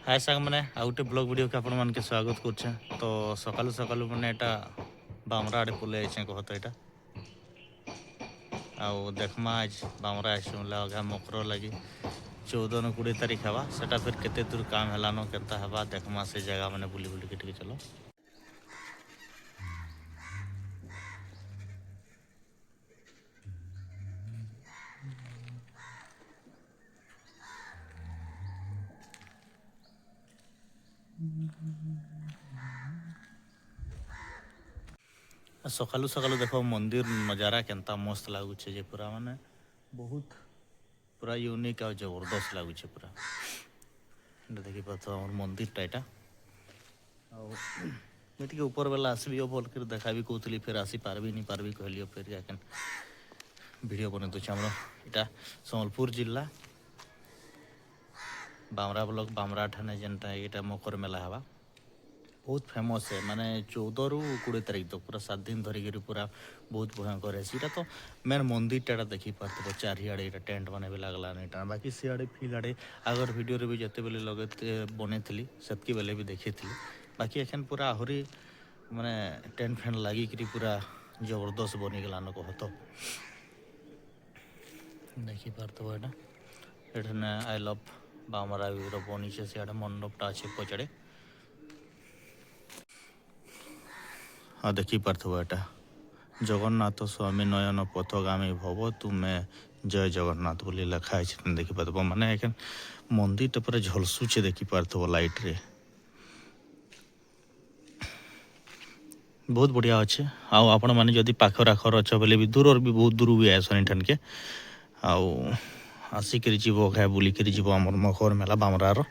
हाय सांग मैंने आउ गोटे ब्लॉग वीडियो के आपण मानके स्वागत करछे। तो सकालू सकालू मैंने एटा बामरा आड़े पले आइछे कहत एटा आउ देखमा आज बामरा आइछे बोले अघा मकर लगी 14 न 20 तारीख हवा सेटा फिर केते दूर काम हेलानो केनता हवा देखमा से जगह माने बुली बुली के चलो। सकालू सकालू देखो मंदिर नजारा केनता मस्त लागुचे जे पूरा माने बहुत पूरा यूनिक और जबरदस्त लागुचे पूरा देखी पाथ हमर मंदिर टाइटा मुझे ऊपर बेला आसबी भल कर देखा भी कहती फिर आसी पार्बी नहीं पार्बी कहली फिर जाके वीडियो बने दूचे आम इटा सम्बलपुर जिला बामरा ब्लॉक बामरा ठाने जेनटा ये मकर मेला हवा बहुत फेमस है माने 14 रु 20 तारीख तक पूरा 7 दिन धरिकी पूरा बहुत भयंकर है तो मेन मंदिर टाटा देखी पार्थ चारिड़े टेंट मैंने भी लगला नहीं बाकी सियाड़े फिल आड़े आगर वीडियो भी जिते बेले लगे बन थी से बेले भी देखी थी बाकी एखन पूरा आहरी माने टेंट फेंट लगिकी पूरा जबरदस्त बनीगलान कह तो देखी पार्थव एठाने आई लव बामरा बनीचे सियाड़े मंडपटा अच्छे पचाड़े हाँ देखी पार्थव एटा जगन्नाथ स्वामी नयन पथगामी भव तुमे जय जगन्नाथ बोली लिखा है देखी पार्थ माने एखन मंदिर पूरा झलसुचे देखी पार्थव लाइट रे बहुत बढ़िया अच्छे आउ आपण मैंने जदि पाखर आखर अच्छे बोले भी दूर भी बहुत दूर भी आसन ठान के आउ आसिक जीव घा बुलिक जीव आम मकर मेला बामरार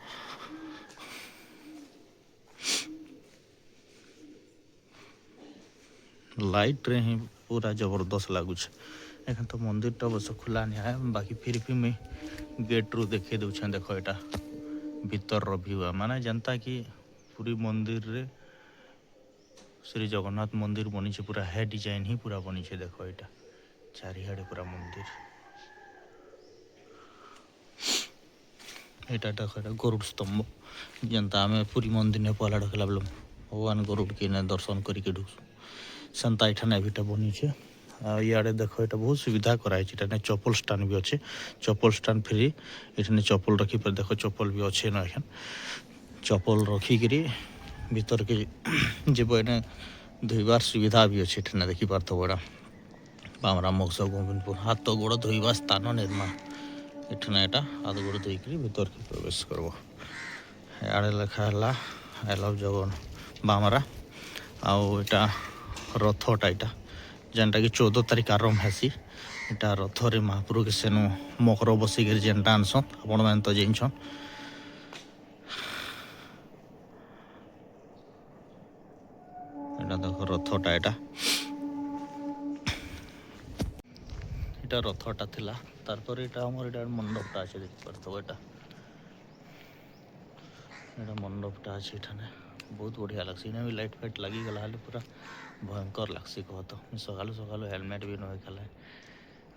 लाइट रे ही पूरा जबरदस्त लगुच एखन तो मंदिर टा बस खुला नहीं है बाकी फिर भी मैं गेट रू देखे दूचे देख यहाँ भीतर व्यू माने जनता कि पूरी मंदिर रे श्री जगन्नाथ मंदिर बनी पूरा है डिजाइन ही पूरा बनी देख यहाँ चारिड़े पूरा मंदिर यहाँ देख गरुड़ स्तंभ जनता आम पूरी मंदिर ने पहला ढकला बेल भगवान गरुड़ के दर्शन करके ढुकसु सेन्ता यहाँ भी बनी इे देख ये बहुत सुविधा कराई चप्पल स्टैंड भी अच्छे चप्पल स्टैंड फ्री ये चप्पल रखी पर देख चप्पल भी अच्छे ना एखान चप्पल रखिकी भीतर के जीव एने धोबार सुविधा भी अच्छे ये देखी पार्थव एटा बामरा मकसद गोविंदपुर हाथ गोड़ धोवा स्थान निर्माण एठाने यहाँ हाथ गोड़ धोक भीतर के प्रवेश करब इे लिखा है आई लव जगन बामरा आउ एटा रथटा यहाँ जेनटा कि 14 तारीख आरंभ हेसी इटा रथरे महाप्रभु के सेनु मकर बसिक जेनटा आनसन आपण मैंने तो जाइछन एटा देख रथटा एटा रथटा थिला तारपर एटा हमर एटा मंडपटा अछि देख पारथो एटा मंडपटा अछि एठाने बहुत बढ़िया लगसी इने भी लाइट फाइट लगी गला हाले पूरा भयंकर लगसी कह तो सकालू सकालू हेलमेट भी नहे खाला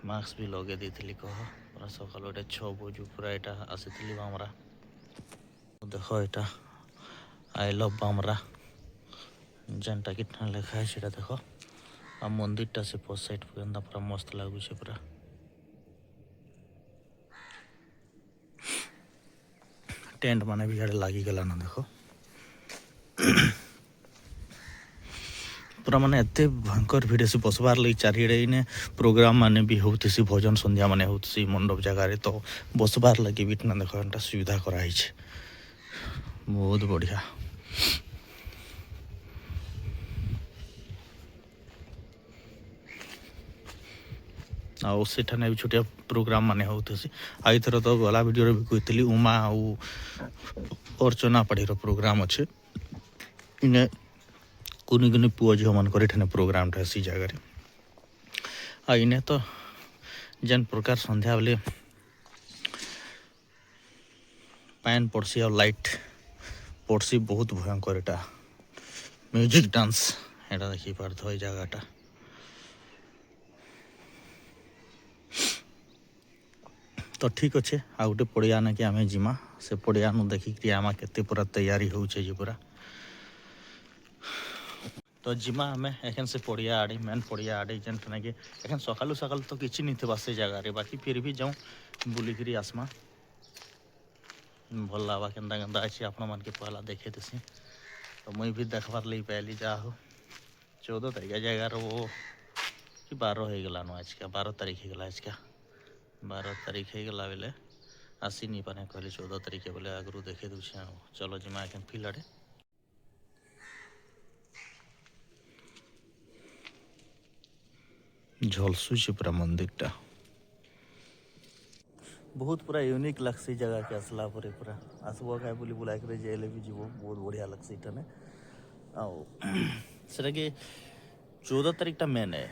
मास्क भी लगे दी कह पूरा सकालू 6 बजे पूरा यहाँ आसी बामरा देख यहाँ आई लव बामरा जेनटा कि लिखा है देख आ मंदिरटा से पोस्ट साइड पूरा मस्त लगुच पूरा टेंट माने भी इे लगिगला ना देख पूरा माने एते भयंकर भिड़ से बसबार लगी चारिड़े इने प्रोग्राम माने भी होती भजन संध्या माने होती मंडप जगार तो बसबार लगी भी ना देख एटा सुविधा कराई बहुत बढ़िया आउ सेठाने भी छोटिया प्रोग्राम माने होती आई थर तो गला वीडियो भी कहती उमा आउ अर्चना पाढ़ीर प्रोग्राम अच्छे इने कुनी कुनी पुओ झील मान प्रोग्राम सी जगार आ इने तो जेन प्रकार संध्या बेले पैन पड़सी और लाइट पड़सी बहुत भयंकर यहाँ म्यूजिक डांस यहाँ देखी पार्थ जगहटा तो ठीक अच्छे आ गोटे पड़िया ना कि आम जिमा से पड़िया देखिक आम के पूरा तैयारी हो पूरा तो जिमा आम एखन से पड़िया आड़े मेन पड़िया आड़े जेनटा कि एखन सकालू सकाल तो किसी नहीं थे से जगार बाकी फिर भी जाऊँ बुलिकी आसमा भल लगा केन्ता केन्ता अच्छी आपण मान के पहला देखे देसी तो मुई भी देखबार लगी पाइली जा हो 14 तारीख जगार वो कि 12 हो गलान आज का 12 तारीख हो गला आज का 12 तारीख हो गला बेले आसी नहीं पाने कहले 14 तारीख बोले आगु देखे दूसरे चलो जिमा एखन फिल्ड आड़े झलसुची पूरा मंदिरटा बहुत पूरा यूनिक लगसी जगह के आसला परे पूरा आसब क्या बोली बुलाक जेले भी जीव बहुत बढ़िया लगसी इठाने सेटा कि 14 तारीखटा मेन है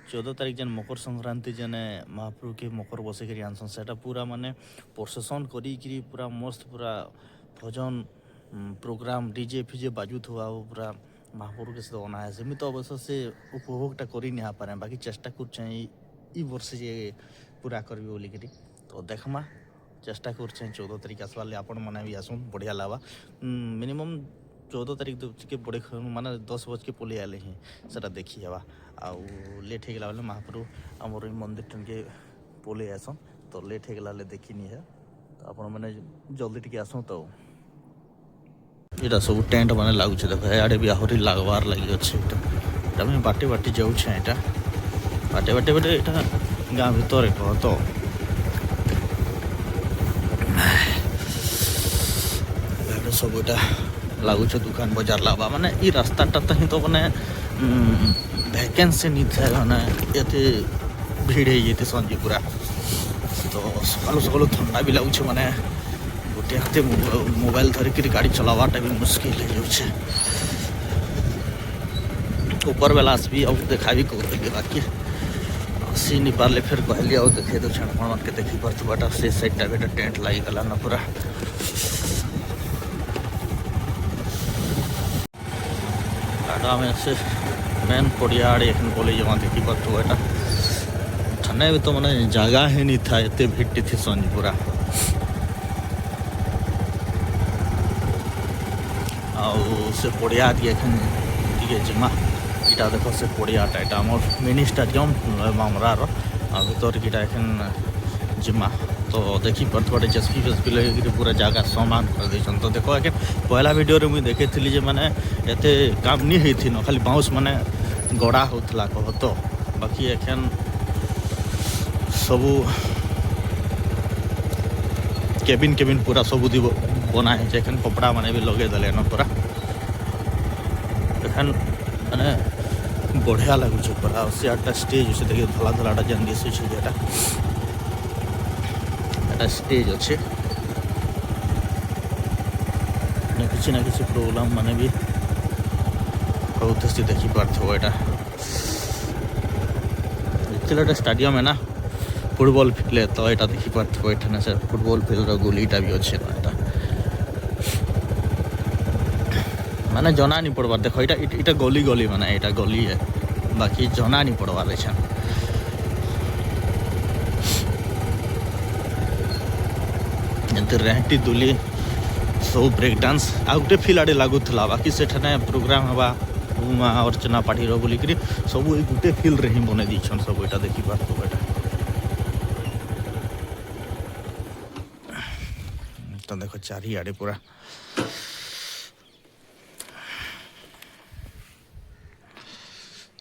14 तारीख जेन मकर संक्रांति जेने महाप्रभु के मकर बसैक आनसन से पूरा माने प्रोसेसन करी पूरा मस्त पूरा भजन प्रोग्राम डीजे फिजे बाजुत हुआ पूरा महाप्रभु के सहित अना है सेमी तो अवश्य से उपभोगटा कर नहीं पारे बाकी चेष्टा कर वर्ष जे पूरा करबी बोलिकी तो देखमा चेष्टा कर 14 तारीख आसवार आपण मैंने भी आसुन बढ़िया लगा मिनिमम 14 तारीख के बड़े माने 10 बज के पलि आले ही सेटा देखी हवा आउ लेट हो गला बेले महाप्रभु आमर मंदिर टन के पलि आसन तो लेट हो गला देखी नहीं है तो आपण मैंने जल्दी टिके आसुन तो यहाँ सब टेंट मैंने लगुच देख याडे भी आहरी लगवार लगी अच्छे मैं बाटे बाटे जाऊँ यहाँ बाटे बाटे बाटे यहाँ गाँ भर कह तो सब यहाँ लगुच दुकान बजार लगा माने ये रास्ताटा तो ही तो मैंने भैकेन्सी नहीं था मैंने ये भीड़ हो संजे पूरा तो सकालू सकालू ठंडा भी लगुच मैंने गोटे हाथे मोबाइल धरिक गाड़ी चलावाटा भी मुश्किल हो जाए ऊपर बेला आसबी अब देखा भी कहली बाकी आसी नहीं पारे फिर कहली आ देखे दो छण मान के देखी पार्था से साइडटा बेटा टेंट लगी गला ना पूरा आम से मेन पड़िया आड़े बोले जमा देखी पार्थ एटा ठाने भी तो मैंने जगह ही नहीं था एत भीड़ थी संज पूरा से पड़िया दिए जिमा इटा देख से पड़ियाटा यहाँ आम मिनी स्टाडियम मामरार भर की जिमा तो देखी पार्थे जेसपी फेसपी लगे पूरा जगह समान कर देछन तो देखो एके पहला वीडियो रे मुई देखे थी जे माने एते काम नहीं होई थी न खाली बाउंस माने गड़ा होतला कह तो बाकी एखन सबू केबिन केबिन पूरा सबुदी बना है एखन कपड़ा माने भी लगे देले न पूरा एखन माने बढ़िया लगुच पूरा सियाटा स्टेज से देखिए धला धलाटा जेन दिस जेटा स्टेज अच्छे किसी ना किसी प्रोग्राम माने भी बहुत देखी पार्थ यहाँ स्टाडियम है ना फुटबॉल फिल्ड तो यहाँ देखी पार्थ ये से फुटबॉल फिल्ड गोलीटा भी अच्छे ना माने जना नहीं पड़वार देख यहाँ गली गली माने यहाँ गली है बाकी जना नहीं पड़वार है रेहटी दुली सब ब्रेक डांस आ गोटे फिल्ड आड़े लगुला बाकी से प्रोग्राम हवा उमा अर्चना पाठी बोलिकी सब गोटे फिल्ड रे ही बन दीछन सब यहाँ देखी पार्थ तो देखो चारिआडे पूरा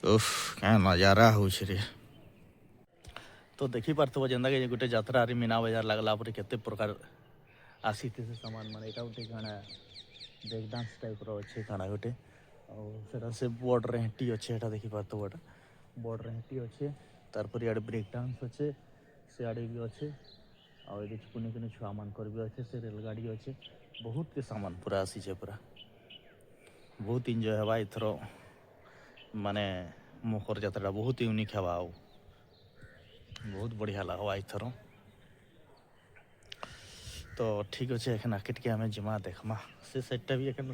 उफ क्या नजारा हो तो देखी पार्थ जेनता कि गोटे यात्रा मीना बजार लगला पर केते प्रकार आसी थे से सामान मान यहाँ गोटे काଣା ब्रेक डांस टाइप अच्छे काଣା गोटे आटा से बड़ रेहटी अच्छे यहाँ देखी पार्थ गोटा बड़ रेहटी अच्छे तारपर इे ब्रेक डांस अच्छे से आड़े भी अच्छे आगे कुने कुने छुआ मानकर भी अच्छे से रेलगाड़ी अच्छे बहुत के सामान पूरा आसीचे पूरा बहुत एंजॉय हवा एथर माने मकर यात्रा बहुत यूनिक हवा बहुत बढ़िया लगवा एथर तो ठीक अच्छे एखन आके टिके आम जिमा देखमा से साइडटा भी एखन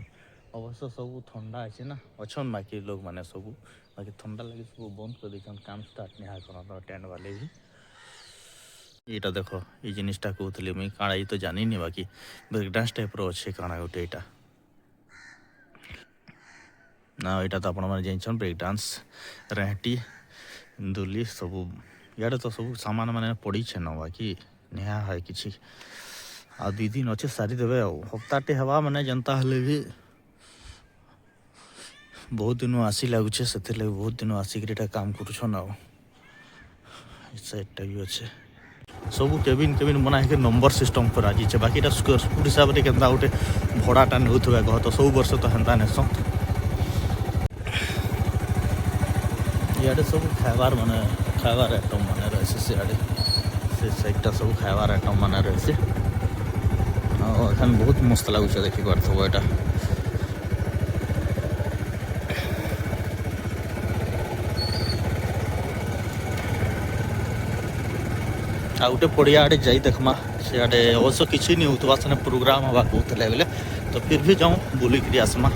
अवश्य सब ठंडा अच्छे ना अच्छन बाकी लोग मैंने सब बाकी ठंडा लगे सब बंद कर देछन काम स्टार्ट नहीं कर टेंट वाले भी ଏଇଟା ଦେଖ ଏଇ ଜିନିଷଟା କହୁଥିଲି ମୁଇଁ କାଣା ଏଇ ତ ଜାଣିନି ବାକି ବ୍ରେକ୍ ଡ୍ୟାନ୍ସ ଟାଇପ୍ର ଅଛେ କାଣା ଗୋଟେ ଏଇଟା ନା ଏଇଟା ତ ଆପଣମାନେ ଜାଣିଛନ୍ ବ୍ରେକ୍ ଡ୍ୟାନ୍ସ ରେଣ୍ଟି ଦୁଲି ସବୁ ଇଆଡ଼େ ତ ସବୁ ସାମାନ ମାନେ ପଡ଼ିଛେ ନ ବାକି ନିହା ହଏ କିଛି ଆଉ 2 ଦିନ ଅଛେ ସାରିଦେବେ ଆଉ ହପ୍ତାଟେ ହେବା ମାନେ ଯେନ୍ତା ହେଲେ ବି ବହୁତ ଦିନୁ ଆସି ଲାଗୁଛେ ସେଥିର୍ଲାଗି ବହୁତ ଦିନ ଆସିକିରି ଏଇଟା କାମ କରୁଛନ୍ ଆଉ ସାଇଡ଼୍ଟା ବି ଅଛେ ସବୁ କେବିନ୍ ବନା ହେଇକି ନମ୍ବର ସିଷ୍ଟମ୍ କରାଯାଇଛେ ବାକି ଏଇଟା ସ୍କୋୟାର ଫୁଟ୍ ହିସାବରେ କେନ୍ତା ଗୋଟେ ଭଡ଼ାଟା ନେଉଥିବେ କହ ତ ସବୁ ବର୍ଷ ତ ହେନ୍ତା ନେସନ୍ ଇଆଡ଼େ ସବୁ ଖାଇବାର୍ ଆଇଟମ୍ ମାନେ ରହିଛି ସିଆଡ଼େ ସେ ସାଇଡ଼୍ଟା ସବୁ ଖାଇବାର୍ ଆଇଟମ୍ ମାନେ ରହିଛି ଆଉ ଏখানে ବହୁତ ମସ୍ତ ଲାଗୁଛେ ଦେଖିପାରୁଥିବ ଏଇଟା ଆଉ ଗୋଟେ ପଡ଼ିଆ ଆଡ଼େ ଯାଇ ଦେଖ୍ମା ସିଆଡ଼େ ଅବଶ୍ୟ କିଛି ନି ହେଉଥିବା ସେନେ ପ୍ରୋଗ୍ରାମ୍ ହେବା କହୁଥିଲେ ବେଲେ ତ ଫିର୍ ବି ଯାଉଁ ବୁଲିକିରି ଆସ୍ମା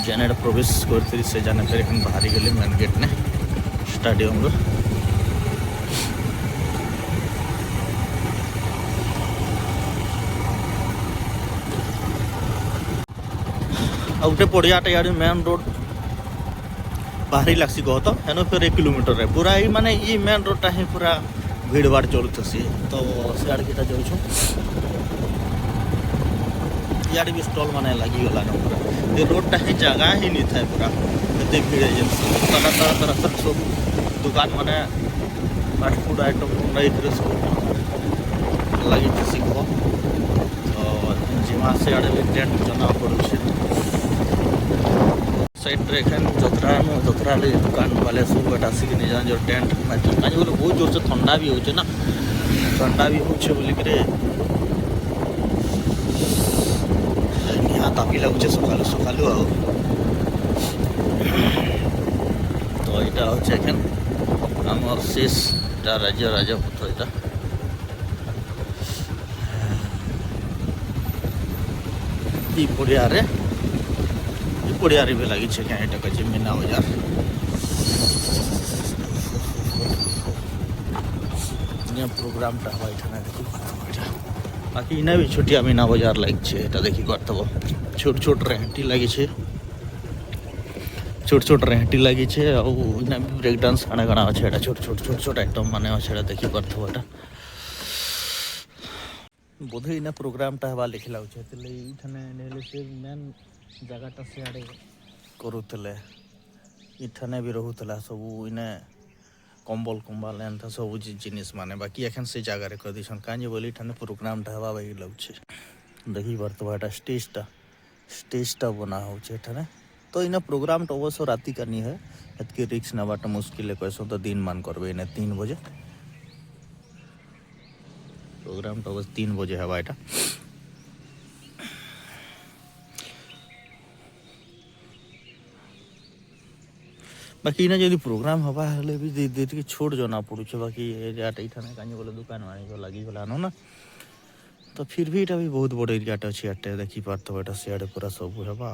जेने आड़े प्रवेश करती से जाने फिर बाहरी गली मेन गेट ने स्टाडियम रो आउटे पड़ियाटे यार मेन रोड बाहरी लागसी कह तो हेन फिर 1 किलोमीटर रे पूरा ही माने ये मेन रोडटा ही पूरा भीड़ भाड़ चलुथसी तो सियाड़ केटा जाऊँ इाड़े भी स्टल माने लगी गला न पूरा ये रोडटा ही जगह ही नहीं था पूरा एते भीड़ तरह सब दुकान माने फास्ट फूड आइटम नहीं फिर सब लगी सीख तो जिमा से आड़े भी टेंट जना पड़ुछे साइड रे एखन जतरा ले दुकान वाले सब बेटा आसिक निजा जो टेंट काज बोले बहुत जोर से ठंडा भी होचे ना ठंडा भी होचे बोली करे तापी लगुचे सकालू सकालू आ तो यहाँ हूँ एखन आम शेष राज्य राजपथ यहाँ पड़िया भी लगी क्या यहाँ कहे मीना बजार प्रोग्रामटा हवा ये देखी बाकी इना भी छोटिया मीना बजार लगे देखी पार्थव छोट छोट रेहटी लगी छोट रेहटी लगी इना भी ब्रेक डांस काଣା काଣା अच्छे छोट आइटम माने अच्छे देखी पार्थव एटा बोधे इना प्रोग्रामटा हवा लिखी लाଗୁଛି ଏଇଠାନେ ନେଲେ ସେ ମେନ୍ ଜାଗାଟା ସିଆଡ଼େ କରୁଥିଲେ ଏଠାନେ ବି ରହୁଥିଲା ସବୁ ଇନେ कम्बल एंता सब जिनिस माने बाकी एखन से जगह कर दीछन काजे बोली ठाने प्रोग्रामटा हवा बाई लगुचे देखी पार्थव एटा स्टेजटा बना होचे एठाने तो इना प्रोग्रामटा अवश्य राति का नहीं है एतके रिक्स नबाटा मुश्किल है कैसो तो दिन मान करबे इने 3 बजे प्रोग्रामटा अवश्य 3 बजे हवा एटा बाकी इना जदि प्रोग्राम हवा हेले भी दे छोड़ जना पड़ुछे बाकी एरियाटा इठाने काजे बोले दुकान वाणी लगी गला ना तो फिर भी इटा भी बहुत बड़ एरियाटा अच्छे देखी पार्थव एटा सियाड़े पूरा सब हवा